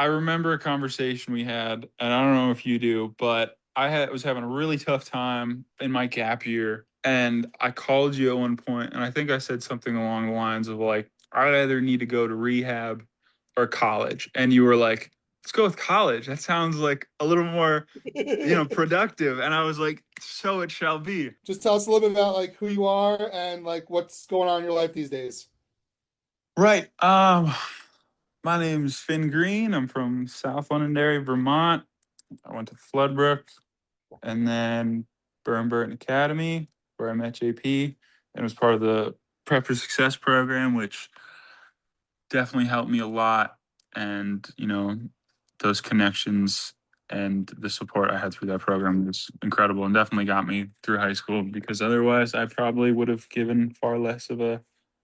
I remember a conversation we had, and I don't know if you do, but was having a really tough time in my gap year, and I called you at one point, and I think I said something along the lines of like, I either need to go to rehab or college, and you were like, let's go with college. That sounds like a little more, productive. And I was like, so it shall be. Just tell us a little bit about like who you are and like what's going on in your life these days. Right. My name's Fynn Green. I'm from South Londonderry, Vermont. I went to Floodbrook and then Burton Academy, where I met JP and was part of the Prep for Success program, which definitely helped me a lot. And, those connections and the support I had through that program was incredible and definitely got me through high school because otherwise I probably would have given far less of a.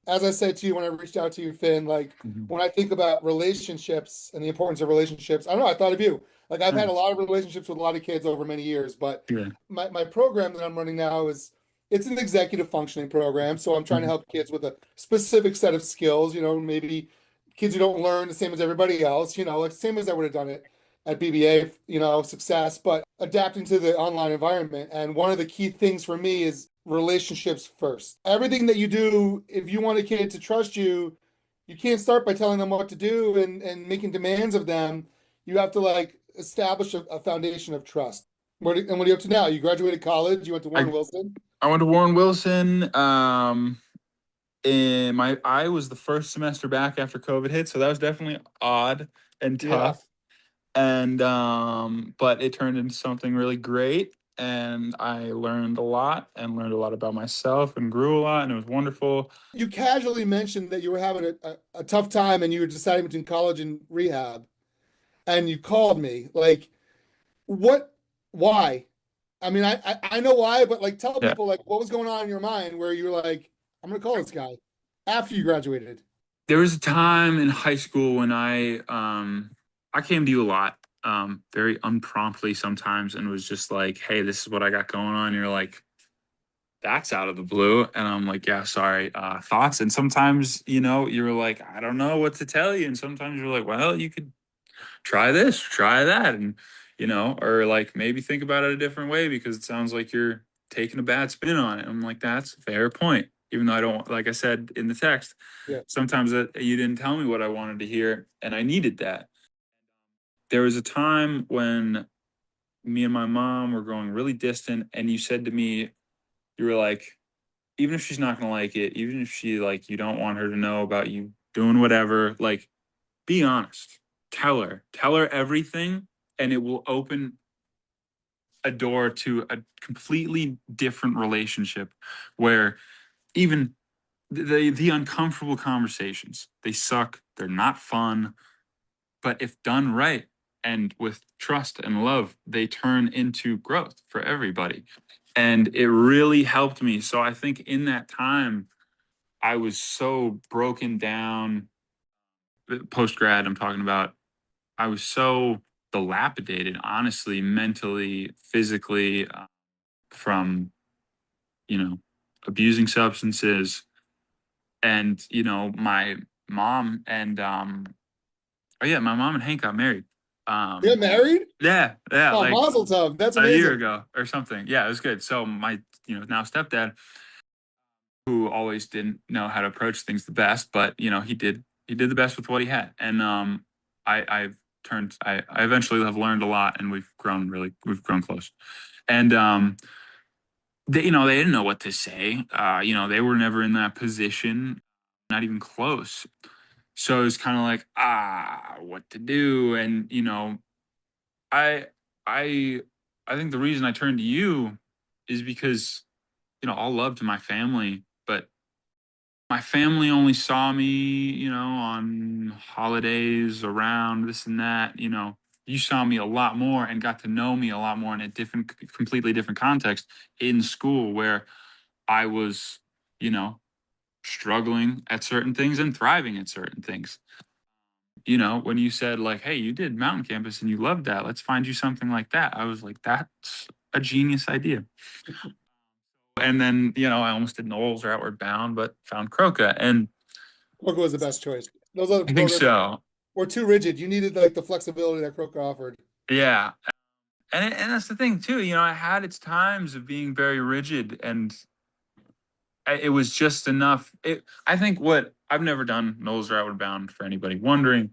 As I said to you when I reached out to you, Finn, like Mhm. when I think about relationships and the importance of relationships, I don't know, I thought of you. Like I've had a Nice. lot of relationships with a lot of kids over many years, but Yeah. my program that I'm running now is it's an executive functioning program. So I'm trying to Mhm. help kids with a specific set of skills, maybe kids who don't learn the same as everybody else, like same as I would have done it at BBA, success, but adapting to the online environment. And one of the key things for me is relationships first. Everything that you do, if you want a kid to trust you, you can't start by telling them what to do and making demands of them. You have to like establish a foundation of trust. And what are you up to now? You graduated college, you went to I Warren Wilson. I went to Warren Wilson. And I was the first semester back after COVID hit, so that was definitely odd and Yeah. tough. And but it turned into something really great, and I learned a lot and learned a lot about myself and grew a lot, and it was wonderful. You casually mentioned that you were having a tough time and you were deciding between college and rehab, and you called me. Like, what, why? I mean, I know why, but like tell Yeah. people like what was going on in your mind where you were like, I'm gonna call this guy after you graduated. There was a time in high school when I came to you a lot, very unpromptly sometimes, and was just like, "Hey, this is what I got going on." And you're like, "That's out of the blue," and I'm like, "Yeah, sorry, thoughts." And sometimes, you're like, "I don't know what to tell you," and sometimes you're like, "Well, you could try this, try that," and or like maybe think about it a different way because it sounds like you're taking a bad spin on it. I'm like, that's a fair point. Even though I don't, like I said in the text, Yeah. sometimes that you didn't tell me what I wanted to hear, and I needed that. There was a time when me and my mom were growing really distant, and you said to me, you were like, even if she's not gonna like it, even if she like you don't want her to know about you doing whatever, like be honest. Tell her everything, and it will open a door to a completely different relationship where even the uncomfortable conversations, they suck, they're not fun, but if done right and with trust and love, they turn into growth for everybody. And it really helped me. So I think in that time, I was so broken down. Post grad, I'm talking about. I was so dilapidated, honestly, mentally, physically, from you know abusing substances, and my mom and oh yeah, my mom and Hank got married. Get married? Yeah, Oh, like Mazel Tov. That's a year amazing. ago or something. Yeah, it was good. So my now stepdad, who always didn't know how to approach things the best, but he did the best with what he had. And I've turned I eventually have learned a lot, and we've grown close. And they didn't know what to say. They were never in that position, not even close. So it was kind of like, what to do. And I I I think the reason I turned to you is because all love to my family, but my family only saw me, on holidays, around this and that. You saw me a lot more and got to know me a lot more in a completely different context in school where I was, you know, struggling at certain things and thriving at certain things. When you said like, "Hey, you did Mountain Campus and you loved that. Let's find you something like that." I was like, "That's a genius idea." And then, I almost did Knowles or Outward Bound, but found Croca. And Coco was the best choice. Those other I think programs, so. or too rigid. You needed like the flexibility that Croker offered. Yeah. And that's the thing too, I had its times of being very rigid, and it was just enough. I think what I've never done Knowles or Outward Bound for anybody wondering.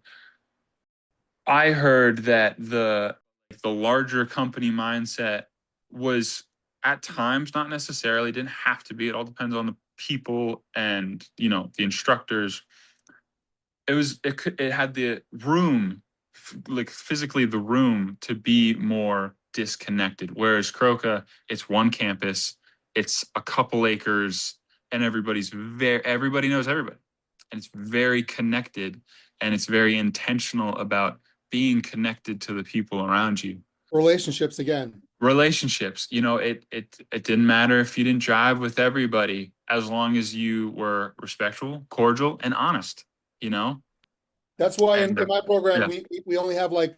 I heard that the larger company mindset was at times, not necessarily, didn't have to be. It all depends on the people and the instructors. It had the room, like physically the room, to be more disconnected. Whereas Croca, it's one campus, it's a couple acres, and everybody knows everybody, and it's very connected, and it's very intentional about being connected to the people around you. Relationships again. Relationships, it didn't matter if you didn't jive with everybody, as long as you were respectful, cordial, and honest. You know, That's why and in my program yeah, we only have like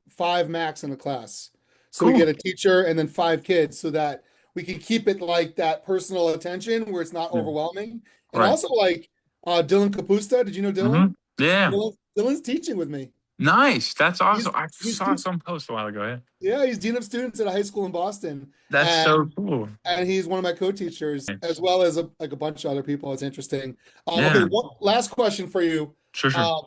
five max in a class. So we get cool. a teacher and then five kids so that we can keep it like that personal attention where it's not Yeah. overwhelming. And Right. also like Dylan Capusta, did you know Hmm. Dylan? Yeah. Dylan's teaching with me. Nice. That's awesome. I He's saw some post a while ago. Yeah. yeah, he's dean of students at a high school in Boston. That's so And cool. he's one of my co-teachers as Nice. well as like a bunch of other people. It's interesting. Okay, Yeah. one last question for you. Sure. Sure. Um,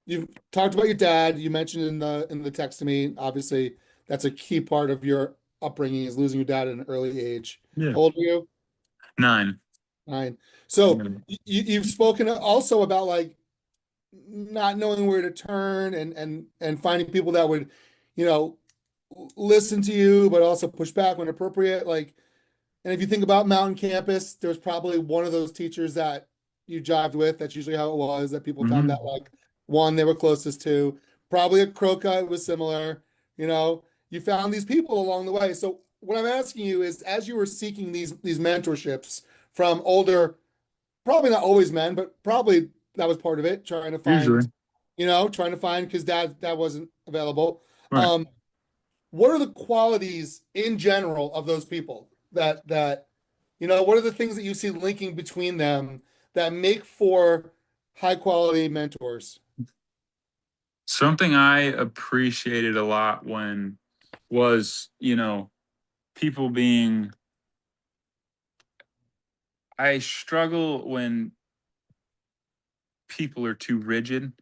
You've talked about your dad. You mentioned in the text to me, obviously, that's a key part of your upbringing is losing your dad at an early age. Yeah. How old are you? 9. 9. So Mm. you've spoken also about like not knowing where to turn and finding people that would, you know, listen to you, but also push back when appropriate. Like, and if you think about Mountain Campus, there's probably one of those teachers that you jived with. That's usually how it was, that people found that Hmm. like one they were closest to. Probably at Croca, it was similar. You know, you found these people along the way. So what I'm asking you is, as you were seeking these mentorships from older, probably not always men, but probably that was part of it, trying to find, Usually. trying to find because dad wasn't available. Right. Um, what are the qualities in general of those people what are the things that you see linking between them that make for high quality mentors? Something I appreciated a lot when was, people being. I struggle when people are too rigid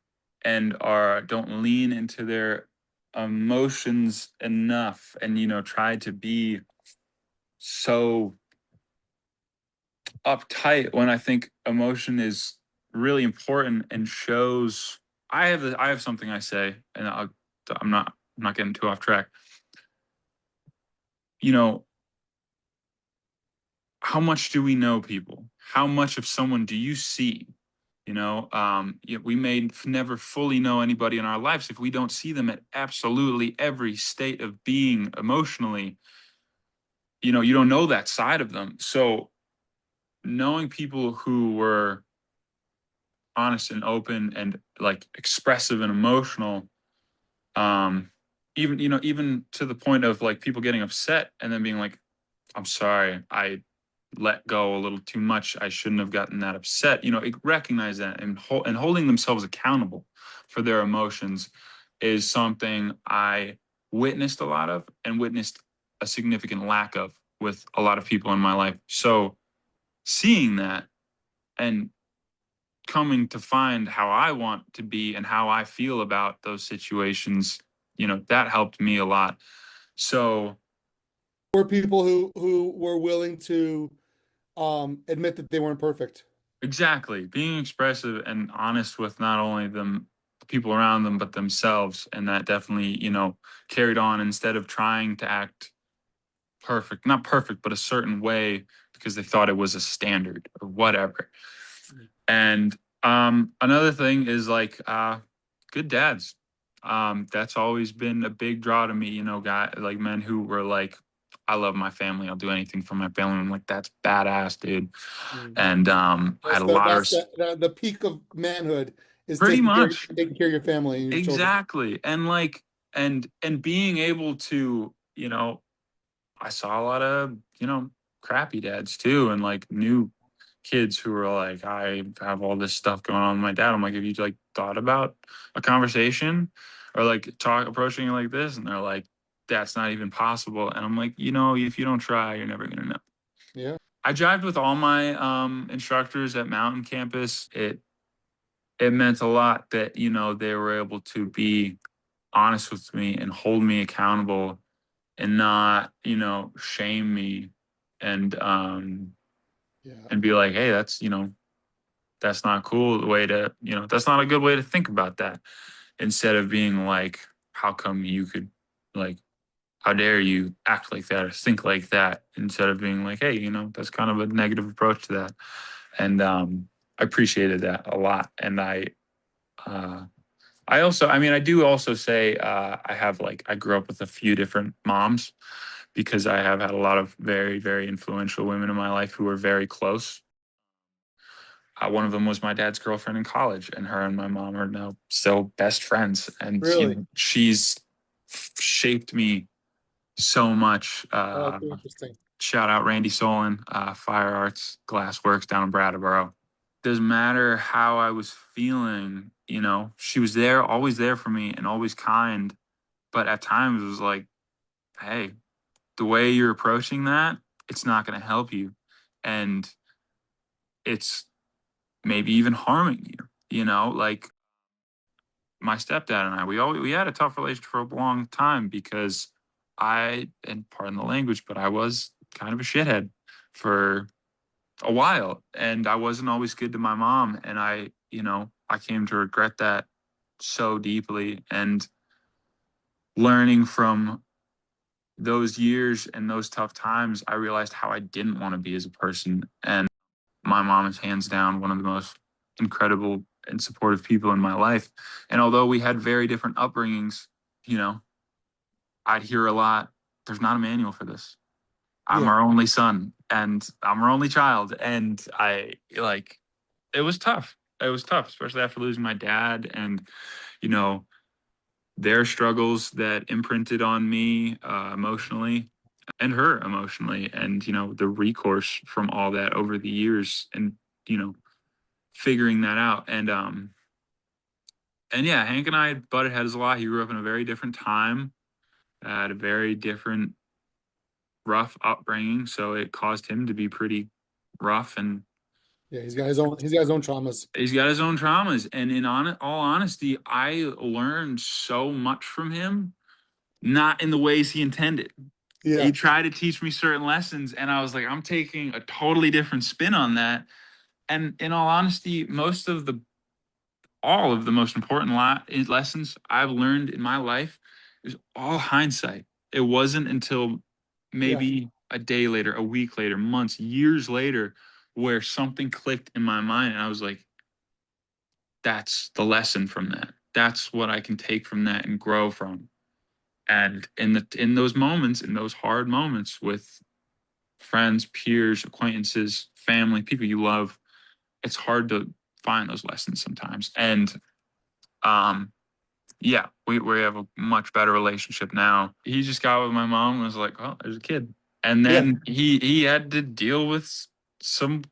and are don't lean into their emotions enough, and try to be so uptight, when I think emotion is really important and shows. I have something I say, and I'm not getting too off track. You know, how much do we know people? How much of someone do you see? We may never fully know anybody in our lives if we don't see them at absolutely every state of being emotionally. You don't know that side of them. So knowing people who were honest and open and like expressive and emotional, um even to the point of like people getting upset and then being like, I'm sorry, I let go a little too much, I shouldn't have gotten that upset. Recognize that, and holding themselves accountable for their emotions is something I witnessed a lot of, and witnessed a significant lack of with a lot of people in my life. So seeing that and coming to find how I want to be and how I feel about those situations, that helped me a lot. So Were people who were willing to admit that they weren't perfect. exactly, being expressive and honest with not only them, the people around them, but themselves, and that definitely, carried on, instead of trying to act perfect, not perfect, but a certain way because they thought it was a standard or whatever. And another thing is like good dads. That's always been a big draw to me, guy like men who were like, I love my family, I'll do anything for my family. I'm like, that's badass, dude. Mm. And I had a lot of The peak of manhood is pretty much. taking care of your family and your children. Exactly. And like, and being able to, I saw a lot of, crappy dads too, and like knew kids who are like, I have all this stuff going on with my dad. I'm like, have you like thought about a conversation or like talk approaching it like this? And they're like, that's not even possible. And I'm like, if you don't try, you're never gonna know. Yeah. I jived with all my instructors at Mountain Campus. It meant a lot that, they were able to be honest with me and hold me accountable and not, shame me and Yeah. and be like, hey, that's not cool. The way to, that's not a good way to think about that. Instead of being like, how come you could like, how dare you act like that or think like that? Instead of being like, hey, that's kind of a negative approach to that. And I appreciated that a lot. And uh, I do also say I grew up with a few different moms because I have had a lot of very, very influential women in my life who were very close. One of them was my dad's girlfriend in college, and her and my mom are now still best friends. And Really? she's shaped me so much. Oh, that's interesting. Shout out Randy Solon, Fire Arts Glassworks down in Brattleboro. Doesn't matter how I was feeling, she was there, always there for me, and always kind. But at times it was like, hey, the way you're approaching that, it's not going to help you, and it's maybe even harming you. Like my stepdad and I, we had a tough relationship for a long time because and pardon the language, but I was kind of a shithead for a while, and I wasn't always good to my mom, and I came to regret that so deeply, and learning from those years and those tough times, I realized how I didn't want to be as a person, and my mom is hands down one of the most incredible and supportive people in my life. And although we had very different upbringings, you know, I'd hear a lot, there's not a manual for this. I'm Yeah. her only son and I'm her only child. And it was tough. It was tough, especially after losing my dad and, you know, their struggles that imprinted on me emotionally and her emotionally. And, the recourse from all that over the years and, you know, figuring that out. And yeah, Hank and I butted heads a lot. He grew up in a very different time, had a very different rough upbringing, so it caused him to be pretty rough, and Yeah. He's got his own traumas. he's got his own traumas. And all honesty, I learned so much from him, not in the ways he intended. He Yeah. tried to teach me certain lessons, and I was like, I'm taking a totally different spin on that. And in all honesty, all of the most important lessons I've learned in my life is all hindsight. It wasn't until Yeah. maybe a day later, a week later, months, years later, where something clicked in my mind, and I was like, "That's the lesson from that. That's what I can take from that and grow from." And in those moments, in those hard moments with friends, peers, acquaintances, family, people you love, it's hard to find those lessons sometimes. And um, yeah, we have a much better relationship now. He just got with my mom and was like, "Oh, there's a kid," and Yeah. then he had to deal with some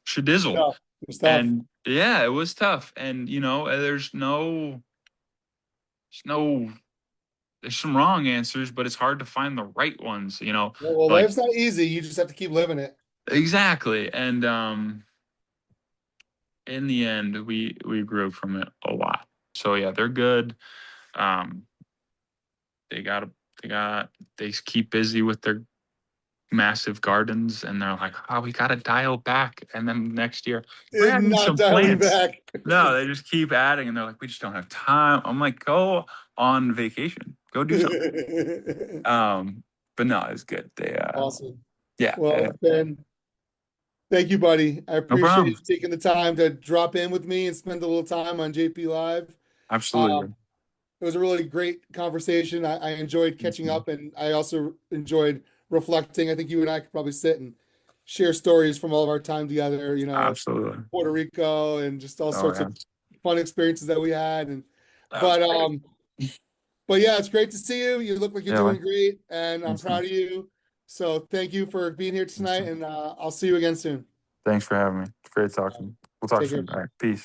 shadizzle, No, good stuff. and yeah, it was tough. And there's no there's some wrong answers, but it's hard to find the right ones. Well, Like life's not easy. You just have to keep living it. exactly. And in the end, we grew from it a lot. So yeah, they're good. Um, they got they got they keep busy with their massive gardens, and they're like, oh, we got to dial back. And then next year we're adding Not some dialing plants. back. No, they just keep adding, and they're like, we just don't have time. I'm like, go on vacation, go do something. But no, it's good. Awesome. Yeah, Well, Ben, thank you, buddy. I no appreciate you problem. taking the time to drop in with me and spend a little time on JP Live. Absolutely. Um, it was a really great conversation. I enjoyed catching up, and I also enjoyed reflecting. I think you and I could probably sit and share stories from all of our time together, Absolutely. Puerto Rico and just all Oh sorts yeah, of fun experiences that we had. And that was but great. but yeah, it's great to see you. You look like you're Yeah, doing well, great, and I'm thanks, man. proud of you. So thank you for being here Thanks, tonight, man. and I'll see you again soon. Thanks for having me. It's great talking. We'll talk Take care. soon. All right. Peace.